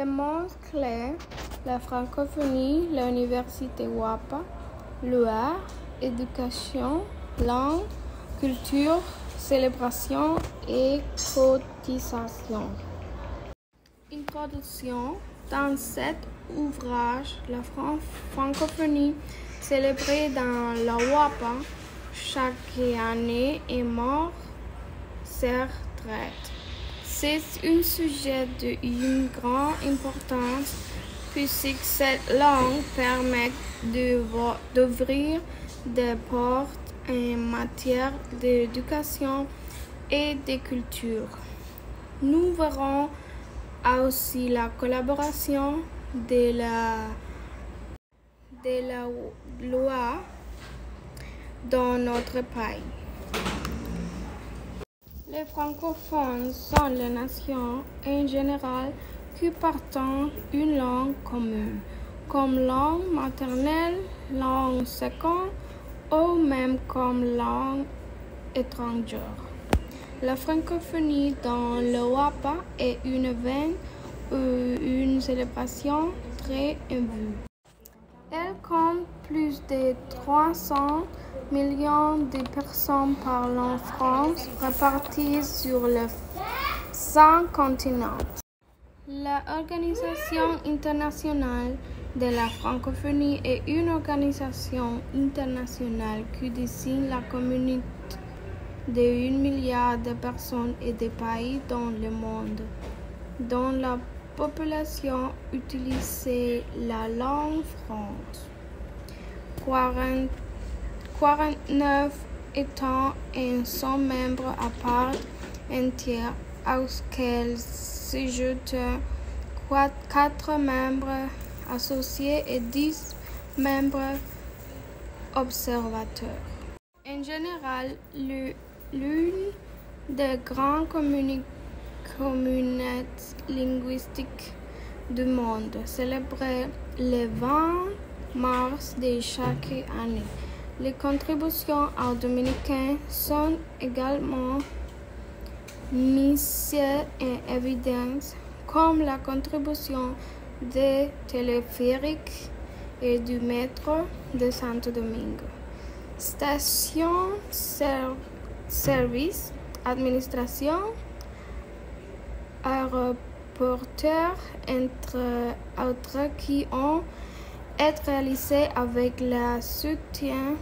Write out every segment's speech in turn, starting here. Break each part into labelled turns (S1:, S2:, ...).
S1: Mont-Clair, la francophonie, l'université WAPA, l'UR, éducation, langue, culture, célébration et cotisation. Introduction. Dans cet ouvrage, la francophonie célébrée dans la WAPA chaque année est mort sa retraite. C'est un sujet d'une grande importance puisque cette langue permet d'ouvrir des portes en matière d'éducation et de culture. Nous verrons aussi la collaboration de la loi dans notre pays. Les francophones sont les nations en général qui partagent une langue commune, comme langue maternelle, langue seconde ou même comme langue étrangère. La francophonie dans le WAPA est un événement ou une célébration très émue. Elle compte plus de 300 millions de personnes parlant France réparties sur les 5 continents. L'Organisation internationale de la francophonie est une organisation internationale qui désigne la communauté de 1 milliard de personnes et de pays dans le monde, dont la population utilise la langue française. 49 États en sont membres à part entière, auxquels s'ajoutent 4 membres associés et 10 membres observateurs. En général, l'une des grandes communautés linguistiques du monde célèbre le 20 mars de chaque année. Les contributions aux Dominicains sont également mises en évidence, comme la contribution des téléphériques et du métro de Santo Domingo. Station, service, administration, aéroporteurs, entre autres qui ont été réalisés avec le soutien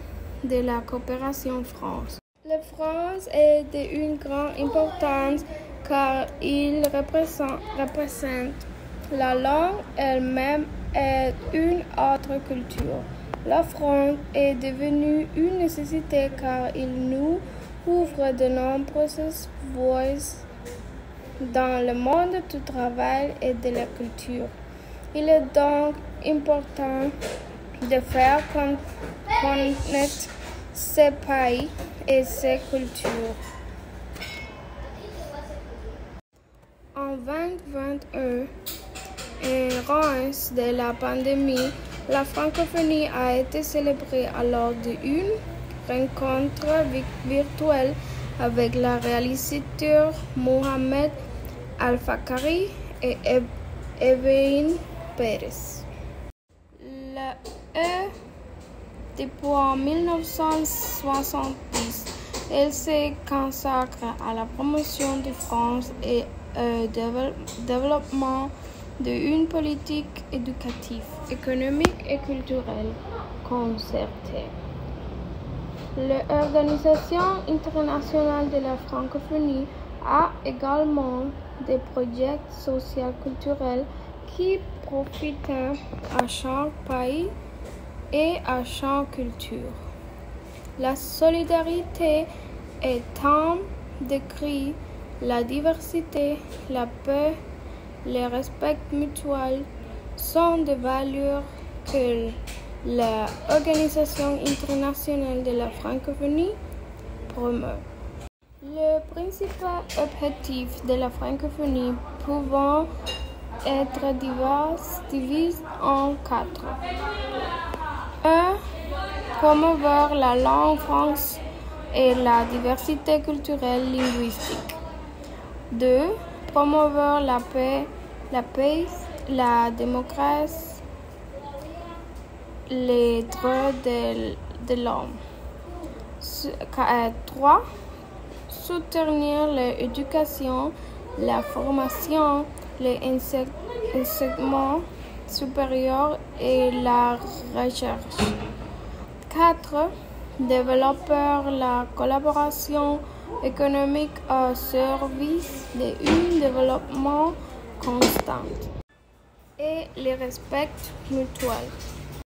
S1: de la coopération France. La France est d'une grande importance car il représente la langue elle-même et une autre culture. La France est devenue une nécessité car il nous ouvre de nombreuses voies dans le monde du travail et de la culture. Il est donc important de faire connaître ces pays et ces cultures. En 2021, en raison de la pandémie, la francophonie a été célébrée lors d'une rencontre virtuelle avec le réalisateur Mohamed Al-Fakari et Evelyne Pérez. Depuis 1970, elle se consacre à la promotion de France et au développement d'une politique éducative, économique et culturelle concertée. L'Organisation internationale de la francophonie a également des projets sociaux-culturels qui profitent à chaque pays et à chaque culture. La solidarité étant décrit la diversité, la paix, le respect mutuel sont des valeurs que l'Organisation internationale de la francophonie promeut. Le principal objectif de la francophonie pouvant être divisé en 4. 1. Promouvoir la langue française et la diversité culturelle linguistique. 2. Promouvoir la paix, la démocratie, les droits de l'homme. 3. Soutenir l'éducation, la formation, l'enseignement supérieur et la recherche. 4. Développer la collaboration économique au service d'un développement constant et le respect mutuel.